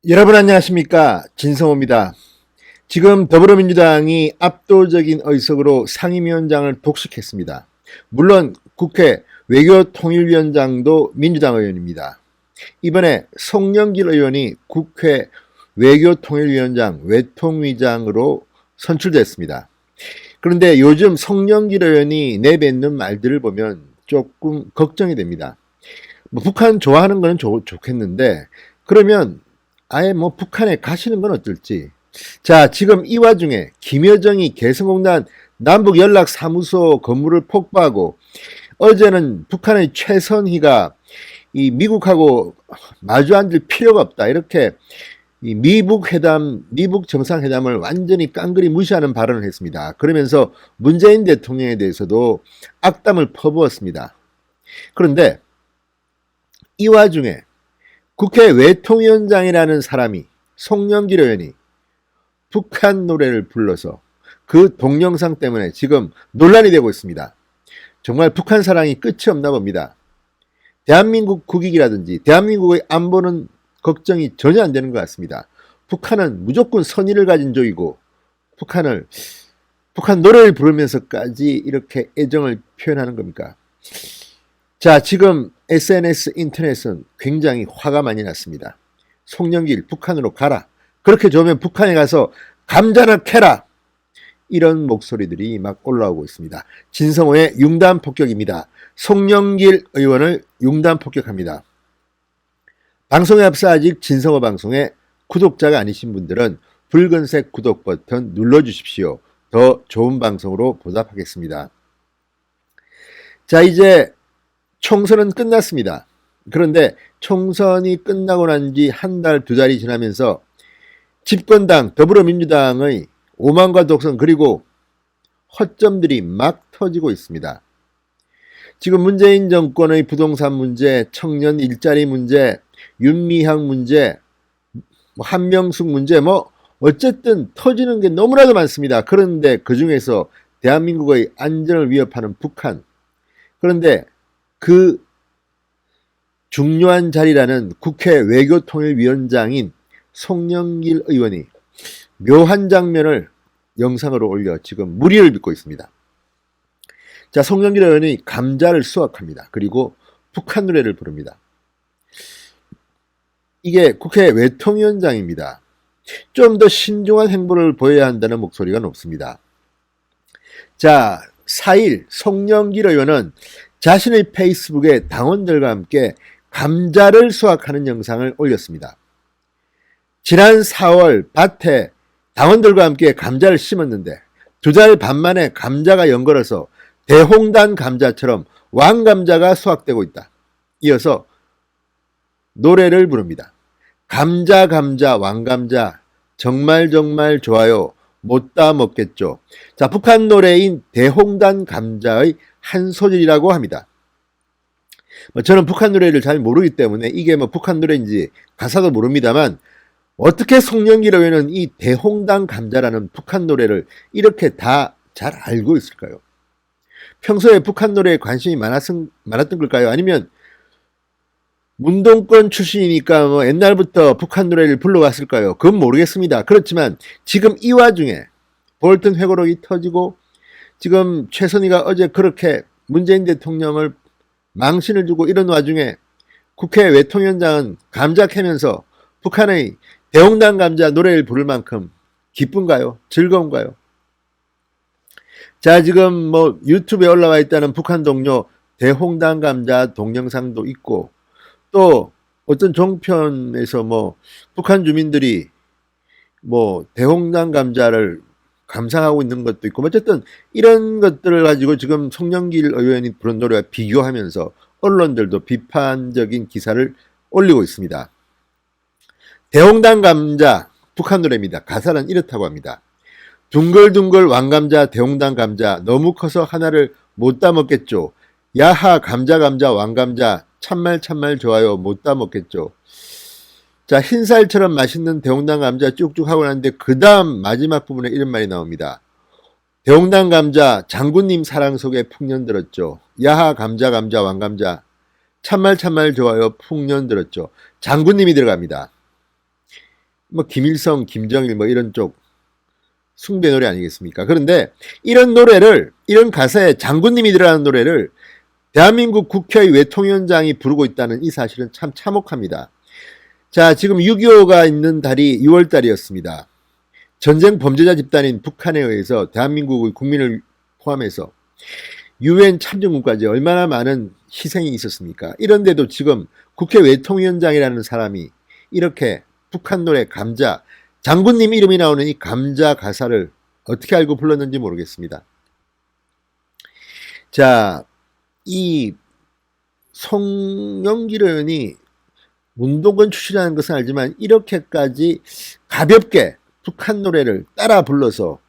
여러분 안녕하십니까? 진성호입니다. 지금 더불어민주당이 압도적인 의석으로 상임위원장을 독식했습니다. 물론 국회 외교통일위원장도 민주당 의원입니다. 이번에 송영길 의원이 국회 외교통일위원장 외통위장으로 선출됐습니다. 그런데 요즘 송영길 의원이 내뱉는 말들을 보면 조금 걱정이 됩니다. 북한 좋아하는 거는 좋겠는데 그러면 아예 북한에 가시는 건 어떨지. 자, 지금 이 와중에 김여정이 개성공단 남북연락사무소 건물을 폭파하고 어제는 북한의 최선희가 이 미국하고 마주 앉을 필요가 없다. 이렇게 이 미북 정상회담을 완전히 깡그리 무시하는 발언을 했습니다. 그러면서 문재인 대통령에 대해서도 악담을 퍼부었습니다. 그런데 이 와중에 국회 외통위원장이라는 사람이 송영길 의원이 북한 노래를 불러서 그 동영상 때문에 지금 논란이 되고 있습니다. 정말 북한 사랑이 끝이 없나 봅니다. 대한민국 국익이라든지 대한민국의 안보는 걱정이 전혀 안 되는 것 같습니다. 북한은 무조건 선의를 가진 적이고 북한 노래를 부르면서까지 이렇게 애정을 표현하는 겁니까? 자, 지금 SNS 인터넷은 굉장히 화가 많이 났습니다. 송영길 북한으로 가라. 그렇게 좋으면 북한에 가서 감자나 캐라. 이런 목소리들이 막 올라오고 있습니다. 진성호의 융단 폭격입니다. 송영길 의원을 융단 폭격합니다. 방송에 앞서 아직 진성호 방송에 구독자가 아니신 분들은 붉은색 구독 버튼 눌러주십시오. 더 좋은 방송으로 보답하겠습니다. 자, 이제 총선은 끝났습니다. 그런데 총선이 끝나고 난 지 한 달, 두 달이 지나면서 집권당 더불어민주당의 오만과 독선 그리고 허점들이 막 터지고 있습니다. 지금 문재인 정권의 부동산 문제, 청년 일자리 문제, 윤미향 문제, 한명숙 문제 어쨌든 터지는 게 너무나도 많습니다. 그런데 그중에서 대한민국의 안전을 위협하는 북한. 그런데 그 중요한 자리라는 국회 외교통일위원장인 송영길 의원이 묘한 장면을 영상으로 올려 지금 물의를 빚고 있습니다. 자, 송영길 의원이 감자를 수확합니다. 그리고 북한 노래를 부릅니다. 이게 국회 외통위원장입니다. 좀 더 신중한 행보를 보여야 한다는 목소리가 높습니다. 자, 4일 송영길 의원은 자신의 페이스북에 당원들과 함께 감자를 수확하는 영상을 올렸습니다. 지난 4월 밭에 당원들과 함께 감자를 심었는데 2달 반 만에 감자가 연걸어서 대홍단 감자처럼 왕감자가 수확되고 있다. 이어서 노래를 부릅니다. 감자 감자 왕감자 정말 정말 좋아요. 못다 먹겠죠. 자, 북한 노래인 대홍단 감자의 한 소절이라고 합니다. 저는 북한 노래를 잘 모르기 때문에 이게 북한 노래인지 가사도 모릅니다만 어떻게 송영길 의원은 이 대홍단 감자라는 북한 노래를 이렇게 다 잘 알고 있을까요? 평소에 북한 노래에 관심이 많았던 걸까요? 아니면 문동권 출신이니까 옛날부터 북한 노래를 불러왔을까요? 그건 모르겠습니다. 그렇지만 지금 이 와중에 볼튼 회고록이 터지고 지금 최선희가 어제 그렇게 문재인 대통령을 망신을 주고 이런 와중에 국회 외통위원장은 감자 캐면서 북한의 대홍단 감자 노래를 부를 만큼 기쁜가요? 즐거운가요? 자, 지금 유튜브에 올라와 있다는 북한 동료 대홍단 감자 동영상도 있고 또 어떤 종편에서 북한 주민들이 대홍단 감자를 감상하고 있는 것도 있고 어쨌든 이런 것들을 가지고 지금 송영길 의원이 부른 노래와 비교하면서 언론들도 비판적인 기사를 올리고 있습니다. 대홍단 감자 북한 노래입니다. 가사는 이렇다고 합니다. 둥글둥글 왕감자 대홍단 감자 너무 커서 하나를 못 다 먹겠죠. 야하 감자 감자 왕감자 참말 참말 좋아요. 못 다 먹겠죠. 자, 흰쌀처럼 맛있는 대홍단 감자 쭉쭉 하고 나는데 그 다음 마지막 부분에 이런 말이 나옵니다. 대홍단 감자 장군님 사랑 속에 풍년 들었죠. 야하 감자 감자 왕감자 참말 참말 좋아요 풍년 들었죠. 장군님이 들어갑니다. 뭐 김일성, 김정일 뭐 이런 쪽 숭배 노래 아니겠습니까? 그런데 이런 노래를, 이런 가사에 장군님이 들어가는 노래를 대한민국 국회의 외통위원장이 부르고 있다는 이 사실은 참 참혹합니다. 자, 지금 6.25가 있는 달이 6월 달이었습니다. 전쟁 범죄자 집단인 북한에 의해서 대한민국의 국민을 포함해서 유엔 참전국까지 얼마나 많은 희생이 있었습니까? 이런데도 지금 국회 외통위원장이라는 사람이 이렇게 북한 노래 감자, 장군님 이름이 나오는 이 감자 가사를 어떻게 알고 불렀는지 모르겠습니다. 자, 이 송영길 의원이 운동권 출신이라는 것은 알지만 이렇게까지 가볍게 북한 노래를 따라 불러서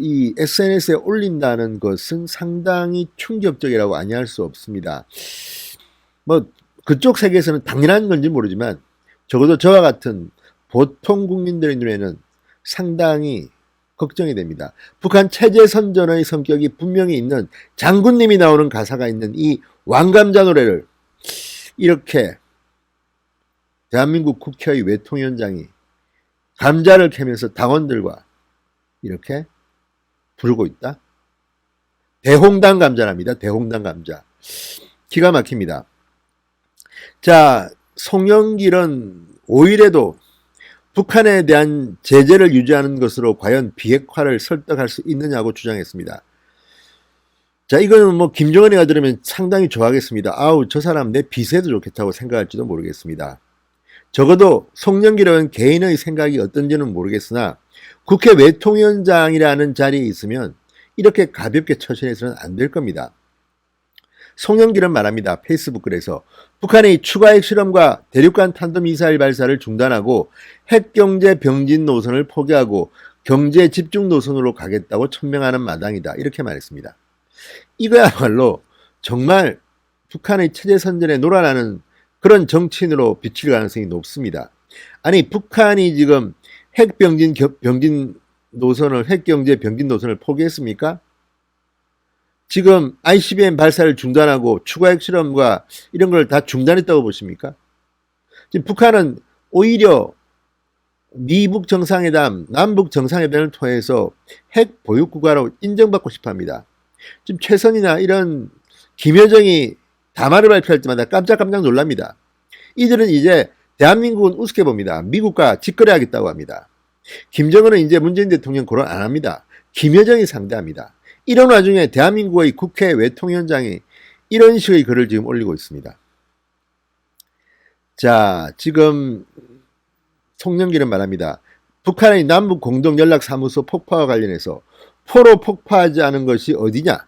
이 SNS에 올린다는 것은 상당히 충격적이라고 아니할 수 없습니다. 뭐 그쪽 세계에서는 당연한 건지 모르지만 적어도 저와 같은 보통 국민들의 눈에는 상당히 걱정이 됩니다. 북한 체제 선전의 성격이 분명히 있는 장군님이 나오는 가사가 있는 이 왕감자 노래를 이렇게 대한민국 국회의 외통위원장이 감자를 캐면서 당원들과 이렇게 부르고 있다. 대홍당 감자랍니다. 대홍당 감자. 기가 막힙니다. 자, 송영길은 5일에도 북한에 대한 제재를 유지하는 것으로 과연 비핵화를 설득할 수 있느냐고 주장했습니다. 자, 이거는 뭐 김정은이가 들으면 상당히 좋아하겠습니다. 아우, 저 사람 내 비세도 좋겠다고 생각할지도 모르겠습니다. 적어도 송영길은 개인의 생각이 어떤지는 모르겠으나 국회 외통위원장이라는 자리에 있으면 이렇게 가볍게 처신해서는 안 될 겁니다. 송영길은 말합니다. 페이스북 글에서 북한의 추가 핵실험과 대륙간 탄도미사일 발사를 중단하고 핵경제 병진 노선을 포기하고 경제 집중 노선으로 가겠다고 천명하는 마당이다. 이렇게 말했습니다. 이거야말로 정말 북한의 체제 선전에 놀아나는 그런 정치인으로 비칠 가능성이 높습니다. 아니, 북한이 지금 핵경제 병진 노선을 포기했습니까? 지금 ICBM 발사를 중단하고 추가 핵실험과 이런 걸 다 중단했다고 보십니까? 지금 북한은 오히려 미북 정상회담, 남북 정상회담을 통해서 핵 보유국가로 인정받고 싶어 합니다. 지금 최선이나 이런 김여정이 담화를 발표할 때마다 깜짝깜짝 놀랍니다. 이들은 이제 대한민국은 우습게 봅니다. 미국과 직거래하겠다고 합니다. 김정은은 이제 문재인 대통령 고려 안 합니다. 김여정이 상대합니다. 이런 와중에 대한민국의 국회 외통위원장이 이런 식의 글을 지금 올리고 있습니다. 자, 지금 송영길은 말합니다. 북한의 남북 공동연락사무소 폭파와 관련해서 포로 폭파하지 않은 것이 어디냐?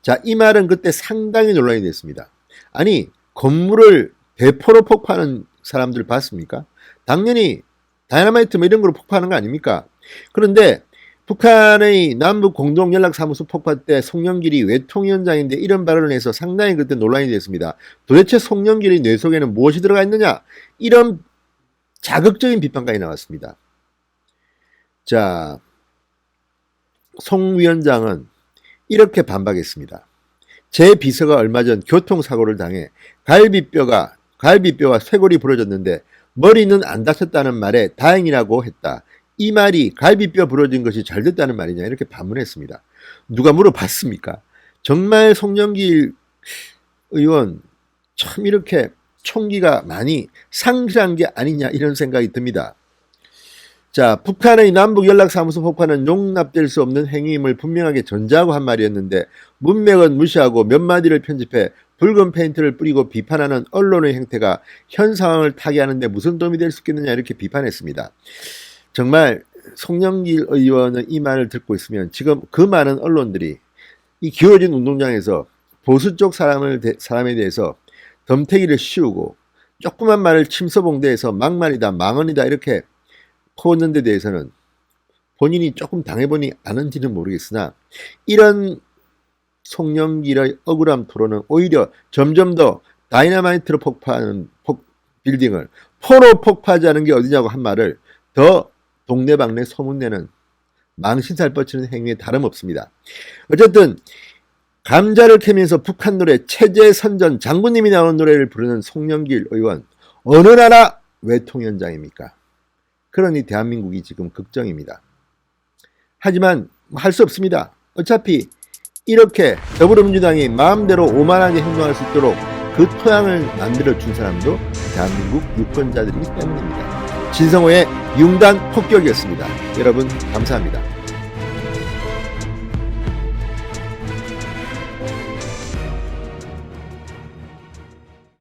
자, 이 말은 그때 상당히 논란이 됐습니다. 아니, 건물을 대포로 폭파하는 사람들 봤습니까? 당연히 다이너마이트 뭐 이런 거로 폭파하는 거 아닙니까? 그런데 북한의 남북 공동연락사무소 폭파 때 송영길이 외통위원장인데 이런 발언을 해서 상당히 그때 논란이 됐습니다. 도대체 송영길의 뇌 속에는 무엇이 들어가 있느냐? 이런 자극적인 비판까지 나왔습니다. 자, 송 위원장은 이렇게 반박했습니다. 제 비서가 얼마 전 교통사고를 당해 갈비뼈와 쇄골이 부러졌는데 머리는 안 다쳤다는 말에 다행이라고 했다. 이 말이 갈비뼈 부러진 것이 잘 됐다는 말이냐 이렇게 반문했습니다. 누가 물어봤습니까? 정말 송영길 의원 참 이렇게 총기가 많이 상실한 게 아니냐 이런 생각이 듭니다. 자, 북한의 남북연락사무소 폭파는 용납될 수 없는 행위임을 분명하게 전제하고 한 말이었는데 문맥은 무시하고 몇 마디를 편집해 붉은 페인트를 뿌리고 비판하는 언론의 행태가 현 상황을 타개하는 데 무슨 도움이 될 수 있겠느냐 이렇게 비판했습니다. 정말 송영길 의원은 이 말을 듣고 있으면 지금 그 많은 언론들이 이 기울어진 운동장에서 보수 쪽 사람에 대해서 덤태기를 씌우고 조그만 말을 침소봉대해서 막말이다 망언이다 이렇게 퍼오는 데 대해서는 본인이 조금 당해보니 아는지는 모르겠으나 이런 송영길의 억울함 토론은 오히려 점점 더 다이너마이트로 폭파하는 빌딩을 포로 폭파하지 않은 게 어디냐고 한 말을 더 동네방네 소문내는 망신살 뻗치는 행위에 다름없습니다. 어쨌든 감자를 캐면서 북한 노래 체제 선전 장군님이 나오는 노래를 부르는 송영길 의원 어느 나라 외통위원장입니까? 그러니 대한민국이 지금 걱정입니다. 하지만 할 수 없습니다. 어차피 이렇게 더불어민주당이 마음대로 오만하게 행동할 수 있도록 그 토양을 만들어준 사람도 대한민국 유권자들이기 때문입니다. 진성호의 융단 폭격이었습니다. 여러분 감사합니다.